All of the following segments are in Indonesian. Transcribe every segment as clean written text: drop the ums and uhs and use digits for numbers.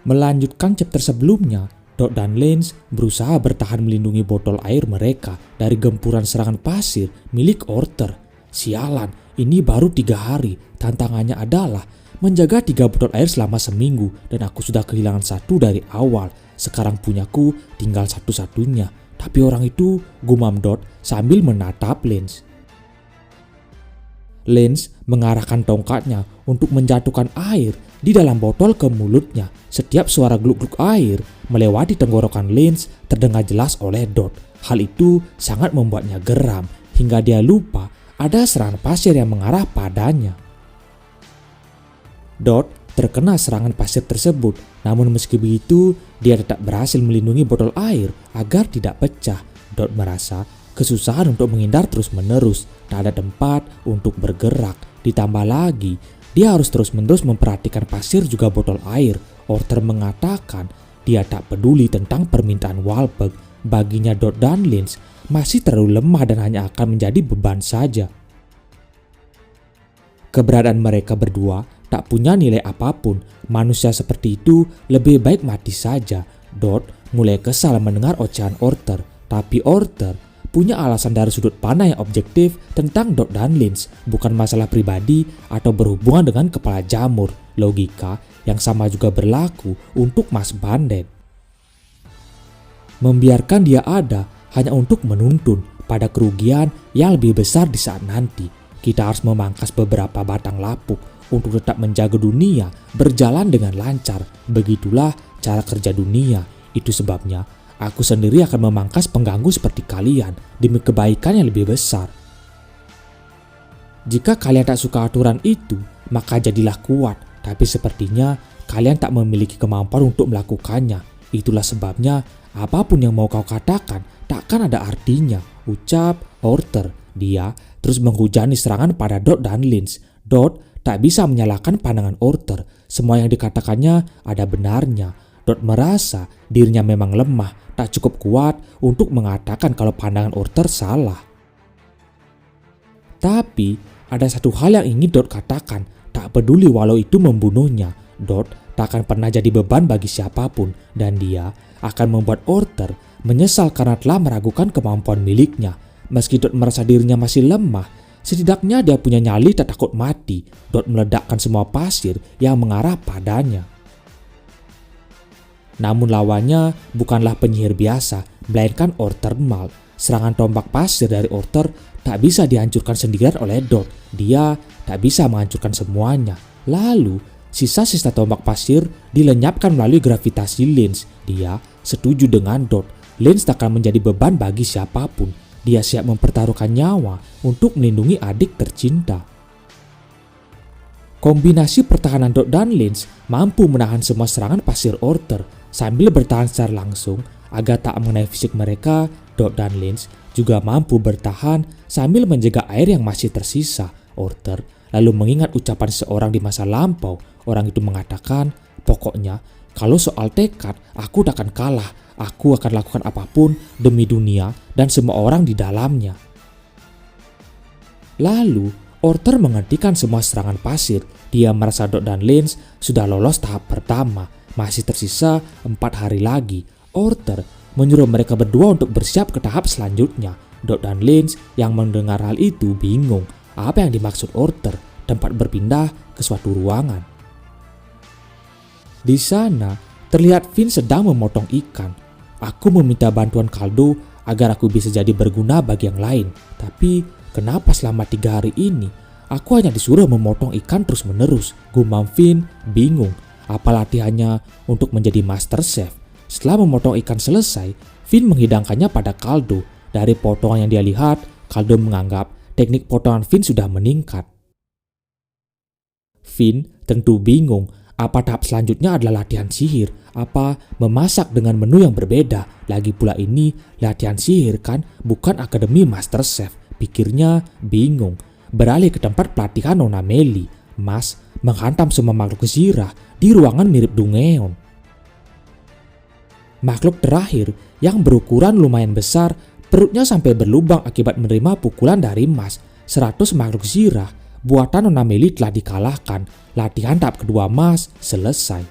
Melanjutkan chapter sebelumnya, Dot dan Lance berusaha bertahan melindungi botol air mereka dari gempuran serangan pasir milik Orter. Sialan, ini baru 3 hari. Tantangannya adalah menjaga 3 botol air selama seminggu dan aku sudah kehilangan 1 dari awal. Sekarang punyaku tinggal 1-satunya. Tapi orang itu, gumam Dot sambil menatap Lance. Lance mengarahkan tongkatnya untuk menjatuhkan air di dalam botol ke mulutnya. Setiap suara gluk-gluk air melewati tenggorokan Lance terdengar jelas oleh Dot. Hal itu sangat membuatnya geram hingga dia lupa ada serangan pasir yang mengarah padanya. Dot terkena serangan pasir tersebut, namun meski begitu dia tetap berhasil melindungi botol air agar tidak pecah. Dot merasa kesusahan untuk menghindar terus-menerus, tak ada tempat untuk bergerak. Ditambah lagi, dia harus terus-menerus memperhatikan pasir juga botol air. Orter mengatakan dia tak peduli tentang permintaan Wahlberg. Baginya Dot dan Lance masih terlalu lemah dan hanya akan menjadi beban saja. Keberadaan mereka berdua tak punya nilai apapun. Manusia seperti itu lebih baik mati saja. Dot mulai kesal mendengar ocehan Orter, tapi Orter punya alasan dari sudut pandang yang objektif tentang Dot dan Lance, bukan masalah pribadi atau berhubungan dengan kepala jamur. Logika yang sama juga berlaku untuk Mas Bandet. Membiarkan dia ada hanya untuk menuntun pada kerugian yang lebih besar di saat nanti. Kita harus memangkas beberapa batang lapuk untuk tetap menjaga dunia berjalan dengan lancar. Begitulah cara kerja dunia. Itu sebabnya aku sendiri akan memangkas pengganggu seperti kalian demi kebaikan yang lebih besar. Jika kalian tak suka aturan itu, maka jadilah kuat. Tapi sepertinya kalian tak memiliki kemampuan untuk melakukannya. Itulah sebabnya apapun yang mau kau katakan takkan ada artinya, ucap Orter. Dia terus menghujani serangan pada Dot dan Lance. Dot tak bisa menyalahkan pandangan Orter. Semua yang dikatakannya ada benarnya. Dot merasa dirinya memang lemah, tak cukup kuat untuk mengatakan kalau pandangan Orter salah. Tapi ada satu hal yang ingin Dot katakan, tak peduli walau itu membunuhnya. Dot tak akan pernah jadi beban bagi siapapun dan dia akan membuat Orter menyesal karena telah meragukan kemampuan miliknya. Meski Dot merasa dirinya masih lemah, setidaknya dia punya nyali tak takut mati. Dot meledakkan semua pasir yang mengarah padanya. Namun lawannya bukanlah penyihir biasa, melainkan Orthermal. Serangan tombak pasir dari Orter tak bisa dihancurkan sendirian oleh Dot. Dia tak bisa menghancurkan semuanya. Lalu sisa-sisa tombak pasir dilenyapkan melalui gravitasi Lance. Dia setuju dengan Dot. Lance tak akan menjadi beban bagi siapapun. Dia siap mempertaruhkan nyawa untuk melindungi adik tercinta. Kombinasi pertahanan Dot dan Lance mampu menahan semua serangan pasir Orter. Sambil bertahan secara langsung agar tak mengenai fisik mereka, Dot dan Lance juga mampu bertahan sambil menjaga air yang masih tersisa. Orter lalu mengingat ucapan seorang di masa lampau. Orang itu mengatakan, pokoknya kalau soal tekad aku tak akan kalah. Aku akan lakukan apapun demi dunia dan semua orang di dalamnya. Lalu Orter menghentikan semua serangan pasir. Dia merasa Dot dan Lance sudah lolos tahap pertama. Masih tersisa 4 hari lagi. Orter menyuruh mereka berdua untuk bersiap ke tahap selanjutnya. Dot dan Lance yang mendengar hal itu bingung. Apa yang dimaksud Orter? Tempat berpindah ke suatu ruangan. Di sana terlihat Finn sedang memotong ikan. Aku meminta bantuan Kaldo agar aku bisa jadi berguna bagi yang lain. Tapi kenapa selama 3 hari ini aku hanya disuruh memotong ikan terus-menerus? Gumam Finn bingung. Apa latihannya untuk menjadi master chef? Setelah memotong ikan selesai, Finn menghidangkannya pada Kaldo. Dari potongan yang dia lihat, Kaldo menganggap teknik potongan Finn sudah meningkat. Finn tentu bingung. Apa tahap selanjutnya adalah latihan sihir? Apa memasak dengan menu yang berbeda? Lagi pula ini latihan sihir kan, bukan akademi master chef. Pikirnya bingung. Beralih ke tempat pelatihan Nona Meli. Mas menghantam semua makhluk zirah di ruangan mirip Dungeon. Makhluk terakhir yang berukuran lumayan besar, perutnya sampai berlubang akibat menerima pukulan dari Mas. 100 makhluk zirah buatan Nona Meli telah dikalahkan. Latihan tahap kedua Mas selesai.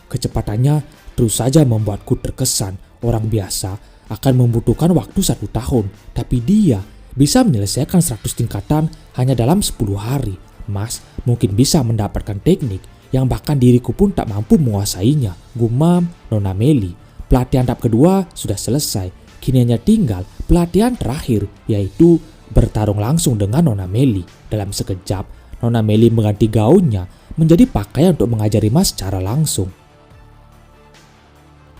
Kecepatannya terus saja membuatku terkesan. Orang biasa akan membutuhkan waktu 1 tahun, tapi dia bisa menyelesaikan 100 tingkatan hanya dalam 10 hari. Mas mungkin bisa mendapatkan teknik yang bahkan diriku pun tak mampu menguasainya, gumam Nona Meli. Pelatihan tahap kedua sudah selesai, kini hanya tinggal pelatihan terakhir, yaitu bertarung langsung dengan Nona Meli. Dalam sekejap, Nona Meli mengganti gaunnya menjadi pakaian untuk mengajari Mas secara langsung.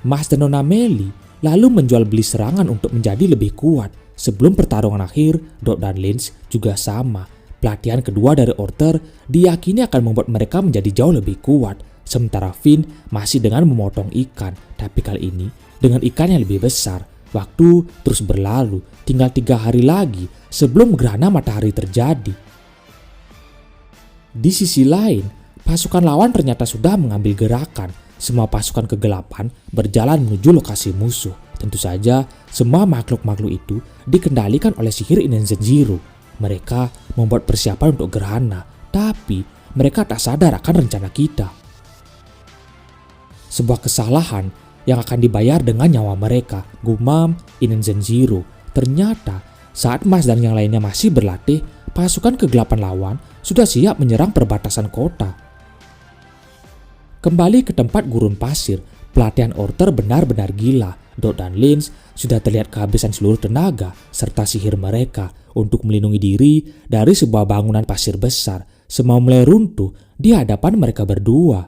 Mas dan Nona Meli lalu menjual beli serangan untuk menjadi lebih kuat. Sebelum pertarungan akhir, Dot dan Lynch juga sama. Pelatihan kedua dari Orter diyakini akan membuat mereka menjadi jauh lebih kuat. Sementara Finn masih dengan memotong ikan, tapi kali ini dengan ikan yang lebih besar. Waktu terus berlalu, tinggal 3 hari lagi sebelum gerhana matahari terjadi. Di sisi lain, pasukan lawan ternyata sudah mengambil gerakan. Semua pasukan kegelapan berjalan menuju lokasi musuh. Tentu saja, semua makhluk-makhluk itu dikendalikan oleh sihir Inenzanjiro. Mereka membuat persiapan untuk gerhana, tapi mereka tak sadar akan rencana kita. Sebuah kesalahan yang akan dibayar dengan nyawa mereka, gumam Inenzanjiro. Ternyata, saat Mas dan yang lainnya masih berlatih, pasukan kegelapan lawan sudah siap menyerang perbatasan kota. Kembali ke tempat gurun pasir, pelatihan Orter benar-benar gila. Dot dan Lynch sudah terlihat kehabisan seluruh tenaga serta sihir mereka untuk melindungi diri dari sebuah bangunan pasir besar. Semua mulai runtuh di hadapan mereka berdua.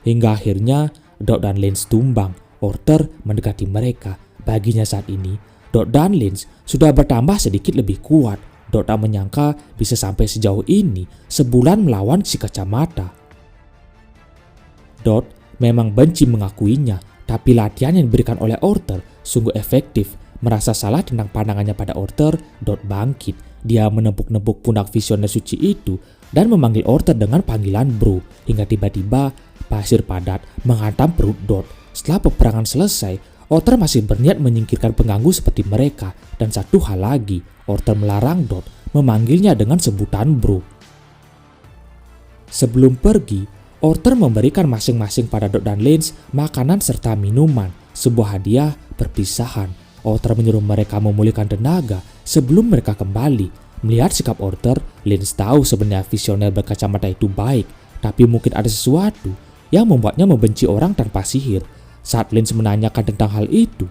Hingga akhirnya Dot dan Lynch tumbang. Orter mendekati mereka. Baginya saat ini, Dot dan Lynch sudah bertambah sedikit lebih kuat. Dot tak menyangka bisa sampai sejauh ini sebulan melawan si kacamata. Dot memang benci mengakuinya, tapi latihan yang diberikan oleh Orter sungguh efektif. Merasa salah tentang pandangannya pada Orter, Dot bangkit. Dia menepuk-nepuk pundak visioner suci itu dan memanggil Orter dengan panggilan bro. Hingga tiba-tiba pasir padat menghantam perut Dot. Setelah peperangan selesai, Orter masih berniat menyingkirkan pengganggu seperti mereka. Dan satu hal lagi, Orter melarang Dot memanggilnya dengan sebutan bro. Sebelum pergi, Orter memberikan masing-masing pada Dot dan Lynch makanan serta minuman, sebuah hadiah perpisahan. Orter menyuruh mereka memulihkan tenaga sebelum mereka kembali. Melihat sikap Orter, Lynch tahu sebenarnya visioner berkacamata itu baik, tapi mungkin ada sesuatu yang membuatnya membenci orang tanpa sihir. Saat Lynch menanyakan tentang hal itu,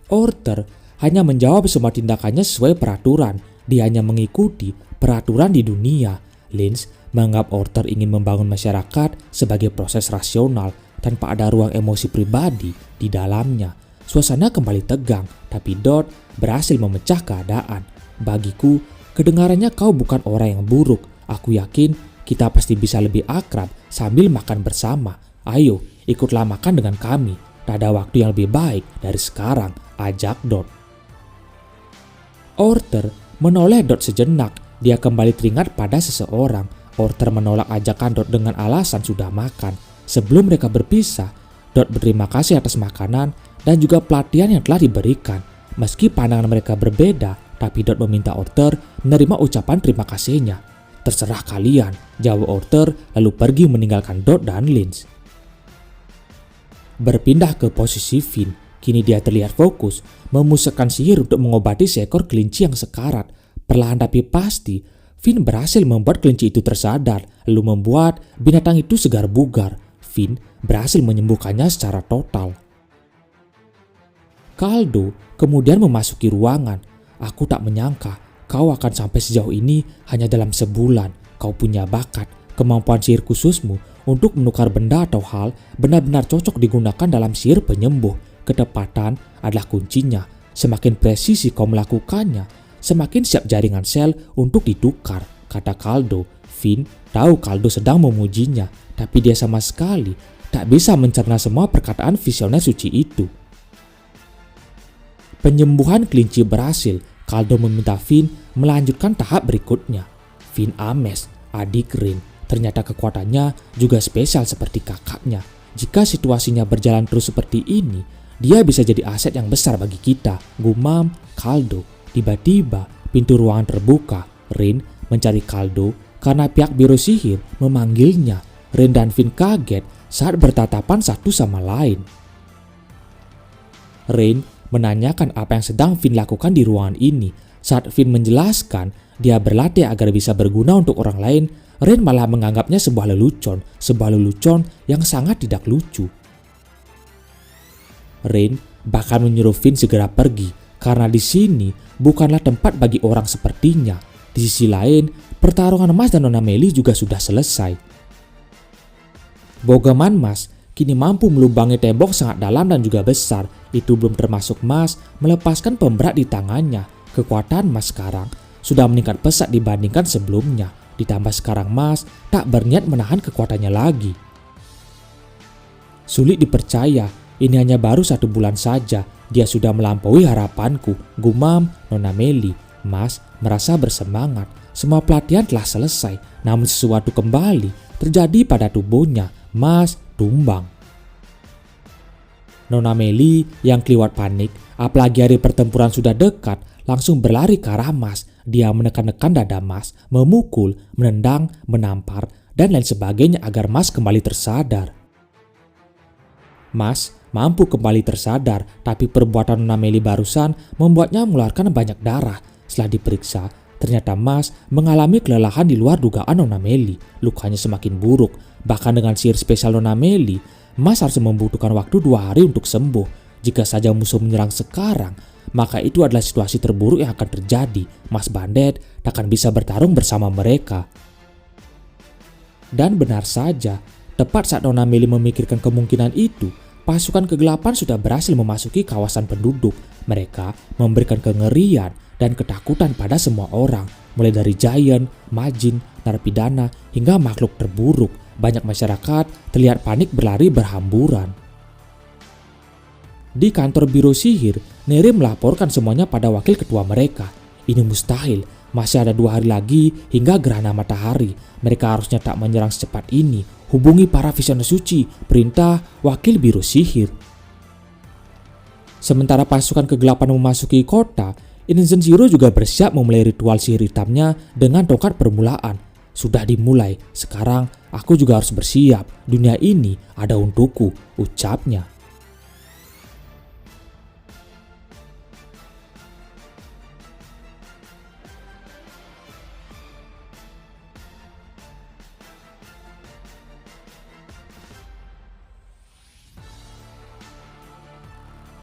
Orter hanya menjawab semua tindakannya sesuai peraturan. Dia hanya mengikuti peraturan di dunia. Lynch menganggap Orter ingin membangun masyarakat sebagai proses rasional tanpa ada ruang emosi pribadi di dalamnya. Suasana kembali tegang, tapi Dot berhasil memecah keadaan. Bagiku, kedengarannya kau bukan orang yang buruk. Aku yakin kita pasti bisa lebih akrab sambil makan bersama. Ayo, ikutlah makan dengan kami. Tak ada waktu yang lebih baik dari sekarang, ajak Dot. Orter menoleh Dot sejenak. Dia kembali teringat pada seseorang. Orter menolak ajakan Dot dengan alasan sudah makan. Sebelum mereka berpisah, Dot berterima kasih atas makanan dan juga pelatihan yang telah diberikan. Meski pandangan mereka berbeda, tapi Dot meminta Orter menerima ucapan terima kasihnya. Terserah kalian, jawab Orter lalu pergi meninggalkan Dot dan Lynch. Berpindah ke posisi Finn, kini dia terlihat fokus memusatkan sihir untuk mengobati seekor kelinci yang sekarat. Perlahan tapi pasti, Finn berhasil membuat kelinci itu tersadar, lalu membuat binatang itu segar bugar. Finn berhasil menyembuhkannya secara total. Kaldo kemudian memasuki ruangan. Aku tak menyangka kau akan sampai sejauh ini hanya dalam sebulan. Kau punya bakat, kemampuan sihir khususmu untuk menukar benda atau hal benar-benar cocok digunakan dalam sihir penyembuh. Ketepatan adalah kuncinya. Semakin presisi kau melakukannya, semakin siap jaringan sel untuk ditukar, kata Kaldo. Finn tahu Kaldo sedang memujinya, tapi dia sama sekali tak bisa mencerna semua perkataan visioner suci itu. Penyembuhan kelinci berhasil. Kaldo meminta Finn melanjutkan tahap berikutnya. Finn ames, adik Rin. Ternyata kekuatannya juga spesial seperti kakaknya. Jika situasinya berjalan terus seperti ini, dia bisa jadi aset yang besar bagi kita, gumam Kaldo. Tiba-tiba pintu ruangan terbuka. Rin mencari Kaldo karena pihak biro sihir memanggilnya. Rain dan Finn kaget saat bertatapan satu sama lain. Rain menanyakan apa yang sedang Finn lakukan di ruangan ini. Saat Finn menjelaskan dia berlatih agar bisa berguna untuk orang lain, Rain malah menganggapnya sebuah lelucon yang sangat tidak lucu. Rain bahkan menyuruh Finn segera pergi karena di sini bukanlah tempat bagi orang sepertinya. Di sisi lain, pertarungan Mas dan Nona Meli juga sudah selesai. Bogaman Mas kini mampu melubangi tembok sangat dalam dan juga besar. Itu belum termasuk Mas melepaskan pemberat di tangannya. Kekuatan Mas sekarang sudah meningkat pesat dibandingkan sebelumnya. Ditambah sekarang Mas tak berniat menahan kekuatannya lagi. Sulit dipercaya, ini hanya baru 1 bulan saja. Dia sudah melampaui harapanku, gumam Nona Meli. Mas merasa bersemangat. Semua pelatihan telah selesai, namun sesuatu kembali terjadi pada tubuhnya. Mas tumbang. Nona Meli yang keliwat panik, apalagi hari pertempuran sudah dekat, langsung berlari ke arah Mas. Dia menekan-nekan dada Mas, memukul, menendang, menampar, dan lain sebagainya agar Mas kembali tersadar. Mas mampu kembali tersadar, tapi perbuatan Nona Meli barusan membuatnya mengeluarkan banyak darah. Setelah diperiksa, ternyata Mas mengalami kelelahan di luar dugaan Nona Meli. Lukanya semakin buruk. Bahkan dengan sihir spesial Nona Meli, Mas harus membutuhkan waktu 2 hari untuk sembuh. Jika saja musuh menyerang sekarang, maka itu adalah situasi terburuk yang akan terjadi. Mas Bandet takkan bisa bertarung bersama mereka. Dan benar saja, tepat saat Nona Meli memikirkan kemungkinan itu, pasukan kegelapan sudah berhasil memasuki kawasan penduduk. Mereka memberikan kengerian dan ketakutan pada semua orang, mulai dari giant, majin, narapidana, hingga makhluk terburuk. Banyak masyarakat terlihat panik berlari berhamburan. Di kantor biro sihir, Neri melaporkan semuanya pada wakil ketua mereka. Ini mustahil, masih ada 2 hari lagi hingga gerhana matahari. Mereka harusnya tak menyerang secepat ini. Hubungi para visioner suci, perintah wakil biro sihir. Sementara pasukan kegelapan memasuki kota, Inzen Zero juga bersiap memulai ritual sihir hitamnya dengan tongkat permulaan. Sudah dimulai, sekarang aku juga harus bersiap. Dunia ini ada untukku, ucapnya.